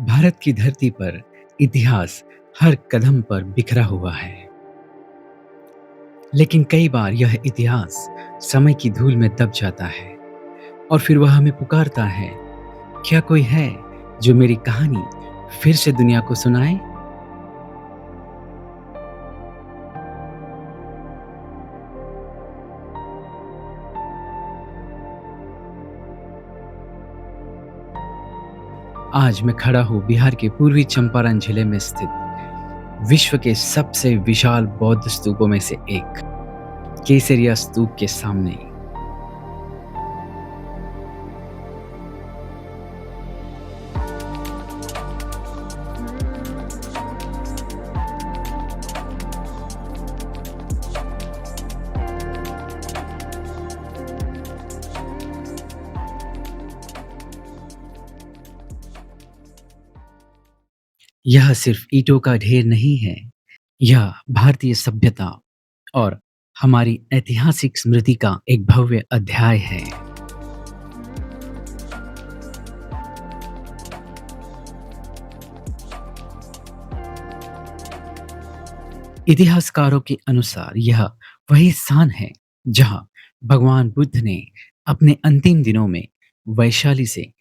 भारत की धरती पर इतिहास हर कदम पर बिखरा हुआ है। लेकिन कई बार यह इतिहास समय की धूल में दब जाता है और फिर वह हमें पुकारता है, क्या कोई है जो मेरी कहानी फिर से दुनिया को सुनाए? आज मैं खड़ा हूँ बिहार के पूर्वी चंपारण जिले में स्थित विश्व के सबसे विशाल बौद्ध स्तूपों में से एक केसरिया स्तूप के सामने। यह सिर्फ ईंटों का ढेर नहीं है, यह भारतीय सभ्यता और हमारी ऐतिहासिक स्मृति का एक भव्य अध्याय है। इतिहासकारों के अनुसार यह वही स्थान है जहां भगवान बुद्ध ने अपने अंतिम दिनों में वैशाली से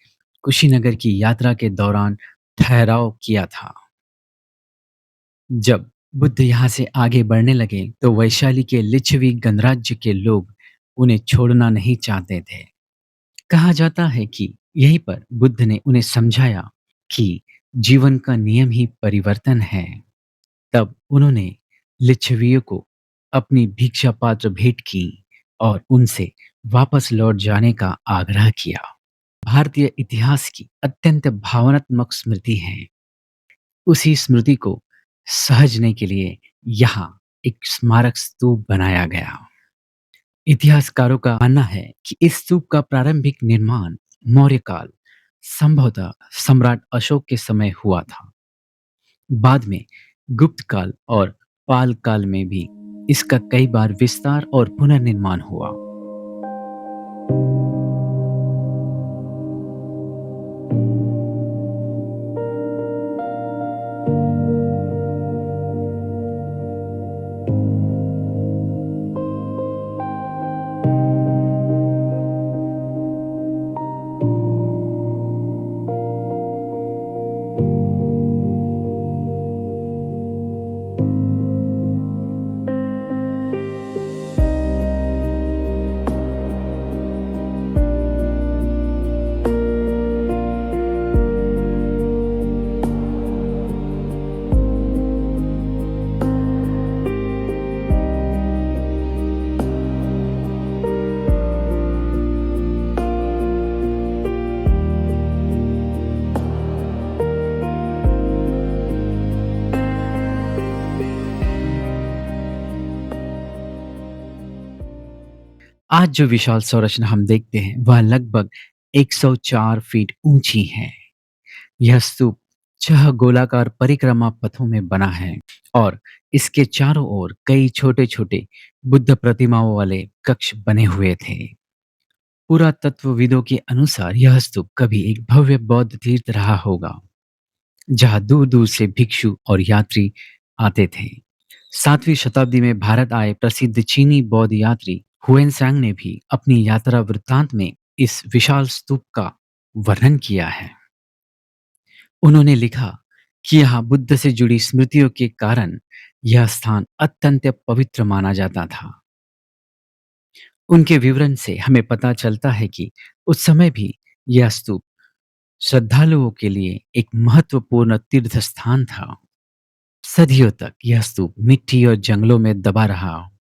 कुशीनगर की यात्रा के दौरान ठहराव किया था। जब बुद्ध यहाँ से आगे बढ़ने लगे तो वैशाली के लिच्छवी गणराज्य के लोग उन्हें छोड़ना नहीं चाहते थे। कहा जाता है कि यहीं पर बुद्ध ने उन्हें समझाया कि जीवन का नियम ही परिवर्तन है। तब उन्होंने लिच्छवियों को अपनी भिक्षा पात्र भेंट की और उनसे वापस लौट जाने का आग्रह किया। भारतीय इतिहास की अत्यंत भावनात्मक स्मृति है। उसी स्मृति को सहजने के लिए यहाँ एक स्मारक स्तूप बनाया गया। इतिहासकारों का मानना है कि इस स्तूप का प्रारंभिक निर्माण मौर्य काल, संभवतः सम्राट अशोक के समय हुआ था। बाद में गुप्त काल और पाल काल में भी इसका कई बार विस्तार और पुनर्निर्माण हुआ। आज जो विशाल संरचना हम देखते हैं वह लगभग 104 फीट ऊंची है। यह स्तूप 6 गोलाकार परिक्रमा पथों में बना है और इसके चारों ओर कई छोटे-छोटे बुद्ध प्रतिमाओं वाले कक्ष बने हुए थे। पुरातत्वविदों के अनुसार यह स्तूप कभी एक भव्य बौद्ध तीर्थ रहा होगा, जहां दूर-दूर से भिक्षु और यात्री आते थे। 7वीं शताब्दी में भारत आए प्रसिद्ध चीनी बौद्ध यात्री हुएनसांग ने भी अपनी यात्रा वृत्तांत में इस विशाल स्तूप का वर्णन किया है। उन्होंने लिखा कि यहाँ बुद्ध से जुड़ी स्मृतियों के कारण यह स्थान अत्यंत पवित्र माना जाता था। उनके विवरण से हमें पता चलता है कि उस समय भी यह स्तूप श्रद्धालुओं के लिए एक महत्वपूर्ण तीर्थ स्थान था। सदियों तक यह स्तूप मिट्टी और जंगलों में दबा रहा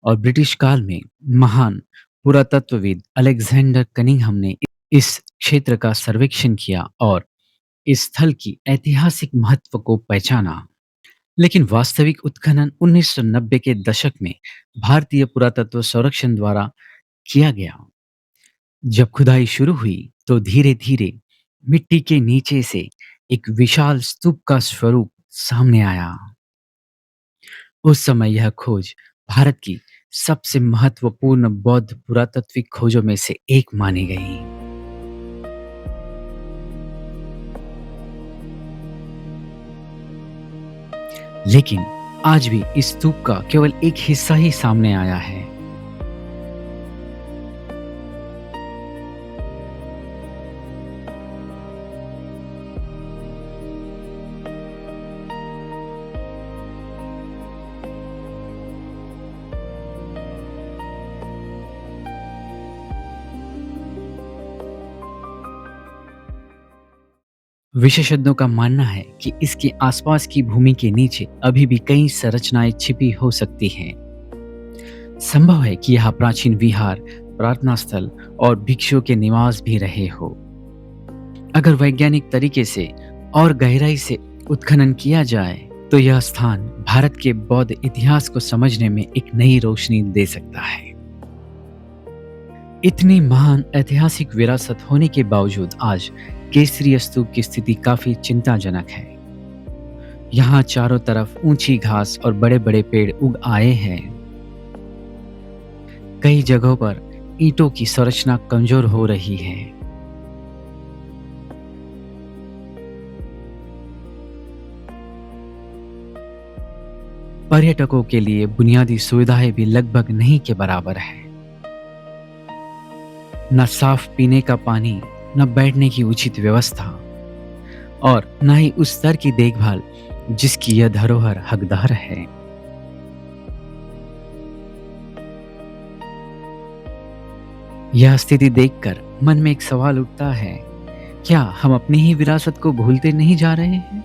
और ब्रिटिश काल में महान पुरातत्वविद अलेक्जेंडर कनिंघम ने इस क्षेत्र का सर्वेक्षण किया और इस स्थल की ऐतिहासिक महत्व को पहचाना। लेकिन वास्तविक उत्खनन 1990 के दशक में भारतीय पुरातत्व संरक्षण द्वारा किया गया। जब खुदाई शुरू हुई तो धीरे-धीरे मिट्टी के नीचे से एक विशाल स्तूप का स्वरूप सामने आया। उस समय यह खोज भारत की सबसे महत्वपूर्ण बौद्ध पुरातात्विक खोजों में से एक मानी गई। लेकिन आज भी इस स्तूप का केवल एक हिस्सा ही सामने आया है। विशेषज्ञों का मानना है कि इसके आसपास की भूमि के नीचे अभी भी कई संरचनाएं छिपी हो सकती हैं। संभव है कि यह प्राचीन विहार, प्रार्थना स्थल और भिक्षुओं के निवास भी रहे हो। अगर वैज्ञानिक तरीके से और गहराई से उत्खनन किया जाए, तो यह स्थान भारत के बौद्ध इतिहास को समझने में एक नई रोशनी दे सकता है। इतनी महान ऐतिहासिक विरासत होने के बावजूद आज केसरी स्तूप की स्थिति काफी चिंताजनक है। यहाँ चारों तरफ ऊंची घास और बड़े-बड़े पेड़ उग आए हैं। कई जगहों पर ईंटों की संरचना कमजोर हो रही है। पर्यटकों के लिए बुनियादी सुविधाएं भी लगभग नहीं के बराबर है। न साफ पीने का पानी, न बैठने की उचित व्यवस्था और न ही उस स्तर की देखभाल जिसकी यह धरोहर हकदार है। यह स्थिति देखकर मन में एक सवाल उठता है, क्या हम अपनी ही विरासत को भूलते नहीं जा रहे हैं?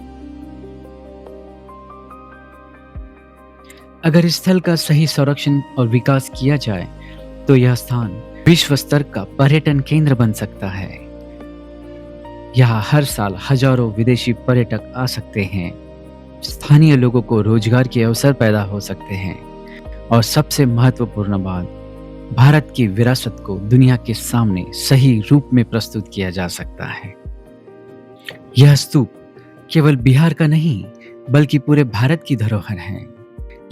अगर इस स्थल का सही संरक्षण और विकास किया जाए, तो यह स्थान विश्व स्तर का पर्यटन केंद्र बन सकता है। यहाँ हर साल हजारों विदेशी पर्यटक आ सकते हैं। स्थानीय लोगों को रोजगार के अवसर पैदा हो सकते हैं और सबसे महत्वपूर्ण बात, भारत की विरासत को दुनिया के सामने सही रूप में प्रस्तुत किया जा सकता है। यह स्तूप केवल बिहार का नहीं, बल्कि पूरे भारत की धरोहर है।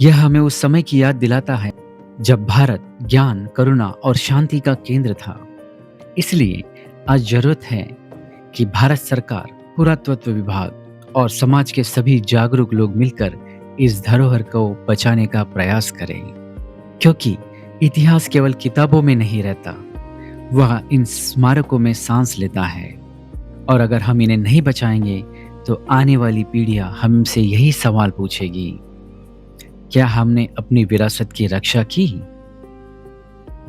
यह हमें उस समय की याद दिलाता है जब भारत ज्ञान, करुणा और शांति का केंद्र था। इसलिए आज जरूरत है कि भारत सरकार, पुरातत्व विभाग और समाज के सभी जागरूक लोग मिलकर इस धरोहर को बचाने का प्रयास करें, क्योंकि इतिहास केवल किताबों में नहीं रहता, वह इन स्मारकों में सांस लेता है। और अगर हम इन्हें नहीं बचाएंगे, तो आने वाली पीढ़ियां हमसे यही सवाल पूछेगी, क्या हमने अपनी विरासत की रक्षा की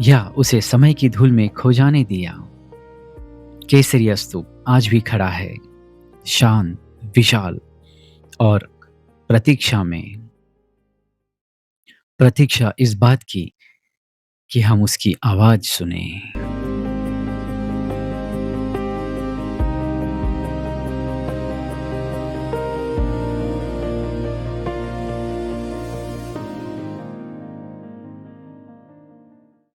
या उसे समय की धूल में खो जाने दिया? केसरिया स्तूप आज भी खड़ा है, शांत, विशाल और प्रतीक्षा में। प्रतीक्षा इस बात की कि हम उसकी आवाज सुने।